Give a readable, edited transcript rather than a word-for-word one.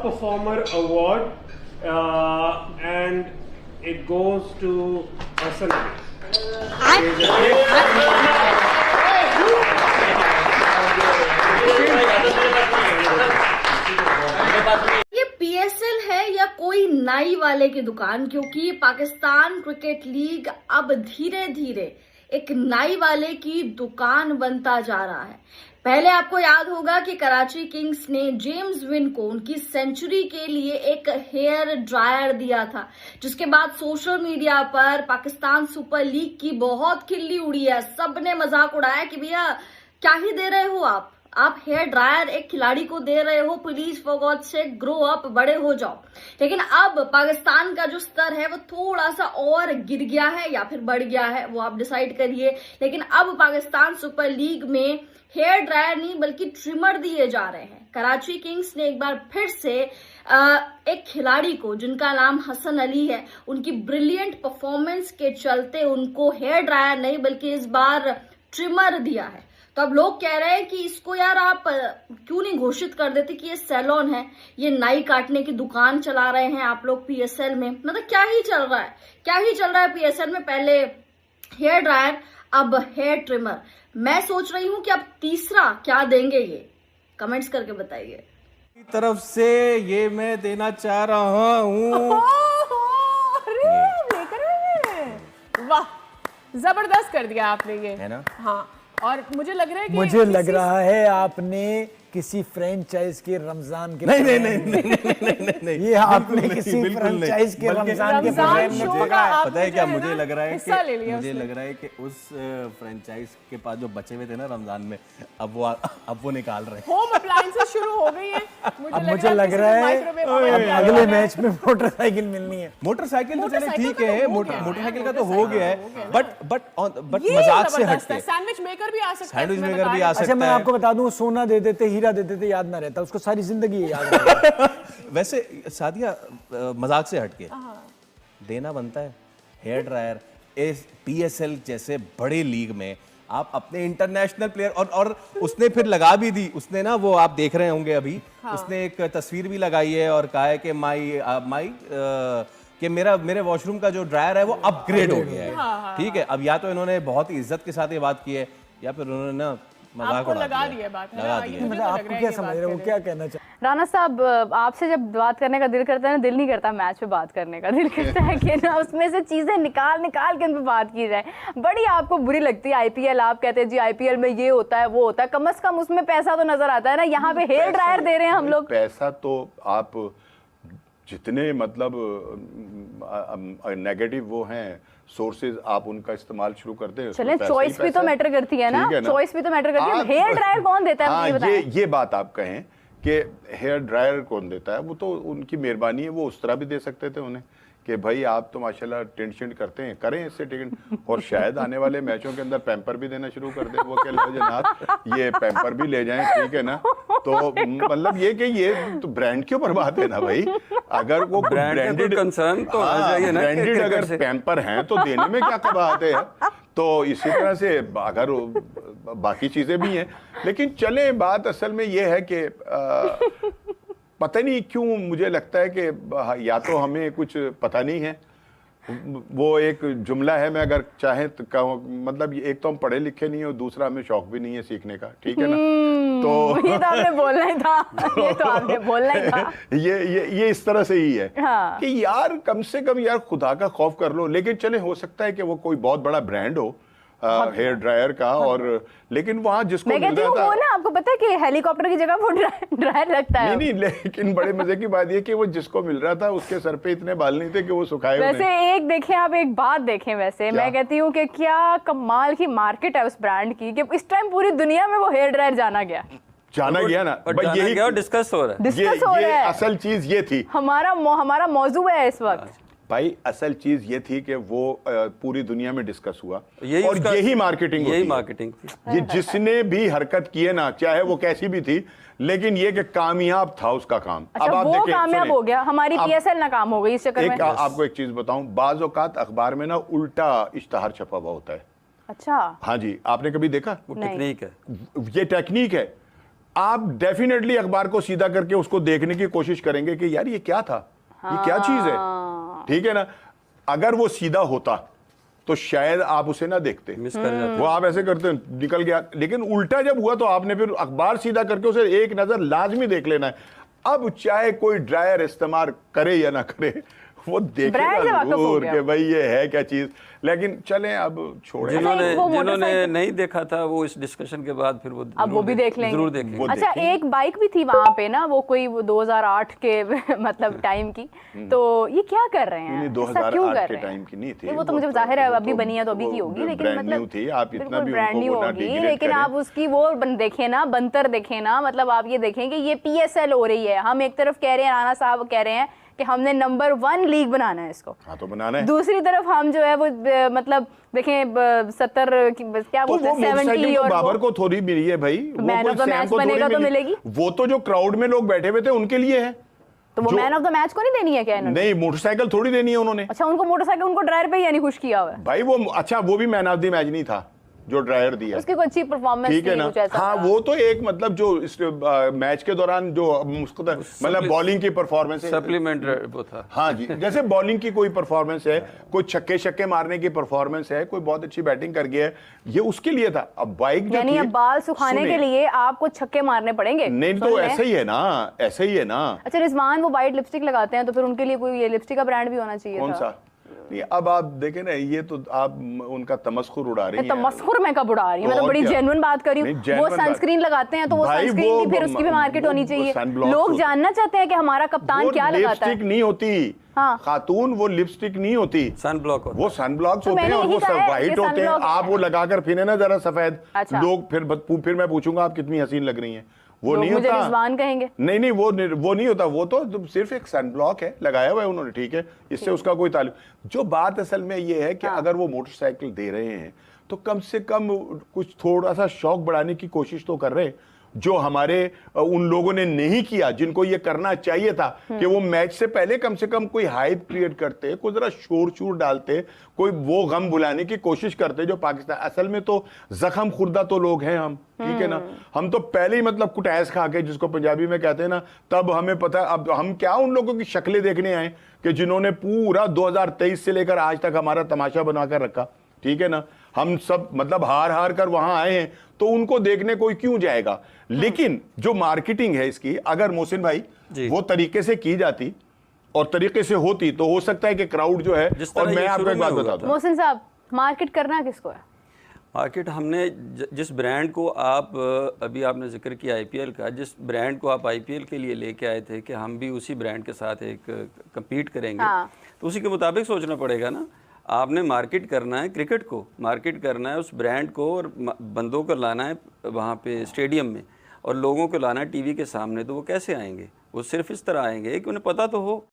Performer Award, and it goes to Hassan ये PSL है या कोई नाई वाले की दुकान, क्योंकि पाकिस्तान क्रिकेट लीग अब धीरे धीरे एक नाई वाले की दुकान बनता जा रहा है। पहले आपको याद होगा कि कराची किंग्स ने जेम्स विन को उनकी सेंचुरी के लिए एक हेयर ड्रायर दिया था, जिसके बाद सोशल मीडिया पर पाकिस्तान सुपर लीग की बहुत खिल्ली उड़ी है। सबने मजाक उड़ाया कि भैया क्या ही दे रहे हो आप हेयर ड्रायर एक खिलाड़ी को दे रहे हो, प्लीज फॉर गॉड से ग्रो अप, बड़े हो जाओ। लेकिन अब पाकिस्तान का जो स्तर है वो थोड़ा सा और गिर गया है या फिर बढ़ गया है, वो आप डिसाइड करिए। लेकिन अब पाकिस्तान सुपर लीग में हेयर ड्रायर नहीं बल्कि ट्रिमर दिए जा रहे हैं। कराची किंग्स ने एक बार फिर से एक खिलाड़ी को, जिनका नाम हसन अली है, उनकी ब्रिलियंट परफॉर्मेंस के चलते उनको हेयर ड्रायर नहीं बल्कि इस बार ट्रिमर दिया है। तो अब लोग कह रहे हैं कि इसको यार आप क्यों नहीं घोषित कर देते कि ये सैलून है, ये नाई काटने की दुकान चला रहे हैं आप लोग पीएसएल में। मतलब क्या ही चल रहा है पीएसएल में। पहले हेयर ड्रायर, अब हेयर ट्रिमर। मैं सोच रही हूं कि अब तीसरा क्या देंगे, ये कमेंट्स करके बताइए। तरफ से ये मैं देना चाह रहा हूँ। वाह, जबरदस्त कर दिया आपने ये, है ना? हाँ। और मुझे लग रहा है कि मुझे लग रहा है आपने किसी फ्रेंचाइज के रमजान के नहीं, ये आपने किसी फ्रेंचाइज के रमजान के प्रोग्राम में पकड़ा है। पता है क्या मुझे लग रहा है कि उस फ्रेंचाइज के पास जो बचे हुए थे ना रमजान में, अब वो निकाल रहे हैं। होम अप्लायंसेस शुरू हो गई है। मुझे लग रहा है अगले मैच में मोटरसाइकिल मिलनी है। मोटरसाइकिल तो चले ठीक है, मोटरसाइकिल का तो हो गया है, बट मजाक से हटके सैंडविच मेकर भी आ सकता है। सैंडविच मेकर भी आ सकता है। अच्छा, मैं आपको बता दूं, सोना दे देते, हीरा दे देते, याद ना रहता, उसको सारी जिंदगी याद रहता। वैसे सादिया, मजाक से हटके देना बनता है हेयर ड्रायर। इस पीएसएल जैसे बड़े लीग में आप अपने इंटरनेशनल प्लेयर, और उसने फिर लगा भी दी, उसने ना, वो आप देख रहे होंगे अभी, उसने एक तस्वीर भी लगाई है और कहा है कि माई कि मेरे वॉशरूम का जो ड्रायर है वो अपग्रेड हो गया है। ठीक है, अब या तो इन्होंने बहुत ही इज्जत के साथ ये बात की है या फिर उन्होंने ना आपको लगा दिया बात है। मतलब आपको क्या समझ रहे हो, क्या कहना चाहते? राना साहब, आपसे जब बात करने का दिल करता है ना, दिल नहीं करता मैच पे बात करने का, दिल करता है कि ना उसमें से चीजें निकाल के उन पे बात की जाए। बड़ी आपको बुरी लगती है आईपीएल, आप कहते हैं जी आईपीएल में ये होता है वो होता है, कम से कम उसमें पैसा तो नजर आता है ना। यहाँ पे हेयर ड्रायर दे रहे हैं हम लोग। पैसा तो आप जितने मतलब नेगेटिव वो हैं सोर्सेज, आप उनका इस्तेमाल शुरू करते हैं। चलें, चॉइस भी तो मैटर करती है ना, चॉइस भी तो मैटर करती है। हेयर ड्रायर कौन देता है? हाँ, ये बात आप कहें कि हेयर ड्रायर कौन देता है, वो तो उनकी मेहरबानी है। वो उस तरह भी दे सकते थे उन्हें कि भाई आप तो माशाल्लाह टेंशन करते हैं, करें इससे टिकट, और शायद आने वाले मैचों के अंदर पैम्पर भी देना शुरू कर दे। वो कह लो जनाब ये पैम्पर भी ले जाएं, ठीक है ना। तो मतलब ये कि ये तो ब्रांड क्यों बर्बाद है ना भाई। अगर वो ब्रांडेड कंसर्न तो ब्रांडेड अगर पैम्पर हैं तो देने में क्या कबाहत है। तो इसी तरह से अगर बाकी चीजें भी हैं, लेकिन चले बात असल में ये है कि पता नहीं क्यों मुझे लगता है कि या तो हमें कुछ पता नहीं है। वो एक जुमला है, मैं अगर चाहे तो मतलब एक तो हम पढ़े लिखे नहीं है और दूसरा हमें शौक भी नहीं है सीखने का, ठीक है ना। तो ये तो आपने बोलना ही था, ये तो आपने बोलना ही था। ये इस तरह से ही है। हाँ। कि यार कम से कम यार खुदा का खौफ कर लो। लेकिन चले, हो सकता है कि वो कोई बहुत बड़ा ब्रांड हो हेयर ड्रायर का, और लेकिन वहाँ जिसको मैं कहती हूँ वो ना, आपको पता है कि हेलीकॉप्टर की जगह वो ड्रायर लगता है। नहीं, लेकिन बड़े मजे की बात ये कि वो जिसको मिल रहा था उसके सर पे इतने बाल नहीं थे कि वो सुखाए। वैसे एक देखें आप, एक बात देखें, वैसे मैं कहती हूँ कि क्या कमाल की मार्केट है उस ब्रांड की कि इस टाइम पूरी दुनिया में वो हेयर ड्रायर जाना गया ना। यही डिस्कस हो रहा है। असल चीज ये थी, हमारा मौजू है इस वक्त भाई। असल चीज ये थी कि वो पूरी दुनिया में डिस्कस हुआ, और यही मार्केटिंग थी। ये जिसने भी हरकत की है ना, चाहे वो कैसी भी थी, लेकिन ये कि कामयाब था उसका काम। अच्छा, अब वो कामयाब हो गया, हमारी पीएसएल नाकाम हो गई इस चक्कर में। आपको एक चीज बताऊं, बाज़ औक़ात अखबार में ना उल्टा इश्तहार छपा हुआ होता है। अच्छा, हाँ जी, आपने कभी देखा? टेक्निक है, ये टेक्निक है। आप डेफिनेटली अखबार को सीधा करके उसको देखने की कोशिश करेंगे कि यार ये क्या था, ये क्या चीज है, ठीक है ना। अगर वो सीधा होता तो शायद आप उसे ना देखते, मिस कर जाते। वो आप ऐसे करते निकल गया, लेकिन उल्टा जब हुआ तो आपने फिर अखबार सीधा करके उसे एक नजर लाजमी देख लेना है। अब चाहे कोई ड्रायर इस्तेमाल करे या ना करे, वो ब्रांड से देखेगा वाकिफ हो जरूर गया। कि भाई ये है क्या चीज। लेकिन चलें अब छोड़ें। जिन्होंने वो जिन्होंने मोटरसाइकिल- नहीं देखा था वो इस डिस्कशन के बाद फिर वो अब वो जरूर भी देख लेंगे। जरूर देखेंगे। वो अच्छा, देखेंगे। एक बाइक भी थी वहां पे ना, वो कोई वो 2008 के मतलब टाइम की, तो ये क्या कर रहे हैं, नहीं, ऐसा 2008 क्यों कर के रहे हैं? टाइम की नहीं थी। वो तो मुझे जाहिर है अभी बनी है तो अभी वो की होगी, लेकिन brand मतलब new थी, आप इतना भी ब्रांड उनको न्यू वो ना होगी, degrade लेकिन करें। आप उसकी वो देखें ना, बनतर देखें ना, मतलब आप ये देखें कि ये PSL हो रही है। हम एक तरफ कह रहे हैं, राणा साहब कह रहे हैं कि हमने नंबर 1 लीग बनाना है इसको, हाँ तो बनाना है। दूसरी तरफ हम जो है वो मतलब देखें 70 क्या तो बोलते वो हैं 70 मोटरसाइकिल तो और बाबर वो को थोड़ी मिली है भाई, वो Man कोई of the सैम match को थोड़ी बनेगा तो मिली। मिलेगी। वो तो जो क्राउड में लोग बैठे हुए थे उनके लिए है। तो वो जो- मैन ऑफ द मैच को नहीं देनी है क्या इन्होंने? नहीं, मोटरसाइकिल थोड़ी देनी है उन्होंने। अच्छा, उनको मोटरसाइकिल उनको ड्राइवर पे ही यानी खुश किया हुआ है, भाई वो अच्छा, वो भी मैन ऑफ द मैच नहीं था जो ड्रायर दिया, उसकी कोई अच्छी परफॉर्मेंस ठीक है ना। कुछ ऐसा हाँ, था। वो तो एक मतलब जो इस मैच के दौरान जो उसको मतलब बॉलिंग की परफॉर्मेंस है। सप्लीमेंट वो था। हाँ जी, जैसे बॉलिंग की कोई परफॉर्मेंस है, कोई छक्के छक्के मारने की परफॉर्मेंस है, कोई बहुत अच्छी बैटिंग कर गया है, ये उसके लिए था। अब बाइक जो यानी थी, अब बाल सुखाने सुने, के लिए आपको छक्के मारने पड़ेंगे। नहीं सुन तो लें। ऐसा ही है ना, ऐसा ही है ना। अच्छा, रिजवान वो वाइट लिपस्टिक लगाते हैं, तो फिर उनके लिए कोई ये लिपस्टिक का ब्रांड भी होना चाहिए कौन था। सा? नहीं, अब आप देखें ना, ये तो आप उनका तमस्खुर उड़ा रही हैं। तमस्खुर मैं कब उड़ा रही हूँ, मैं तो और बड़ी क्या? जेन्युइन बात कर रही नहीं, हूँ। वो genuine बात। सनस्क्रीन लगाते हैं तो वो भाई, सनस्क्रीन वो की फिर उसकी भी मार्केट वो होनी चाहिए। sunblocks लोग होते- जानना चाहते हैं कि हमारा कप्तान वो क्या लगाता है। लिपस्टिक नहीं होती, हाँ। खातून, वो लिपस्टिक नहीं होती, सन ब्लॉक होता वो सनब्लॉक्स तो होते हैं मैंने और वो यही कहा है, वाइट ये होते हैं। sunblock आप है। वो लगाकर फिरे ना जरा सफेद, अच्छा। लोग फिर मैं पूछूंगा आप कितनी हसीन लग रही हैं। वो लोग नहीं मुझे होता। रिजवान कहेंगे। नहीं, वो नहीं होता। वो तो सिर्फ एक सनब्लॉक है, लगाया हुआ है उन्होंने, ठीक है, इससे उसका कोई ताल्लुक। जो बात असल में ये है कि अगर वो मोटरसाइकिल दे रहे हैं तो कम से कम कुछ थोड़ा सा शौक बढ़ाने की कोशिश तो कर रहे हैं, जो हमारे उन लोगों ने नहीं किया, जिनको ये करना चाहिए था कि वो मैच से पहले कम से कम कोई हाइप क्रिएट करते, कोई जरा शोर शूर डालते, कोई वो गम बुलाने की कोशिश करते जो पाकिस्तान। असल में तो जख्म खुर्दा तो लोग हैं हम, ठीक है ना। हम तो पहले ही मतलब कुटैस खा के, जिसको पंजाबी में कहते हैं ना, तब हमें पता। अब हम क्या उन लोगों की शक्लें देखने आए कि जिन्होंने पूरा 2023 से लेकर आज तक हमारा तमाशा बनाकर रखा, ठीक है ना। हम सब मतलब हार कर वहां आए हैं, तो उनको देखने कोई क्यों जाएगा। लेकिन जो मार्केटिंग है इसकी, अगर मोहसिन भाई जी। वो तरीके से की जाती और तरीके से होती, तो हो सकता है कि क्राउड जो है। जिस तरह और मैं ये आपको शुरू एक बात में हुआ बता था। दूं, मोहसिन साहब, मार्केट करना किसको है? मार्केट हमने जिस ब्रांड को आप अभी आपने जिक्र किया आईपीएल का, जिस ब्रांड को आप आईपीएल के लिए लेके आए थे कि हम भी उसी ब्रांड के साथ एक कम्पीट करेंगे, हाँ। तो उसी के मुताबिक सोचना पड़ेगा ना। आपने मार्केट करना है क्रिकेट को, मार्केट करना है उस ब्रांड को, और बंदों को लाना है वहाँ पे स्टेडियम में, और लोगों को लाना है टीवी के सामने। तो वो कैसे आएंगे? वो सिर्फ इस तरह आएंगे कि उन्हें पता तो हो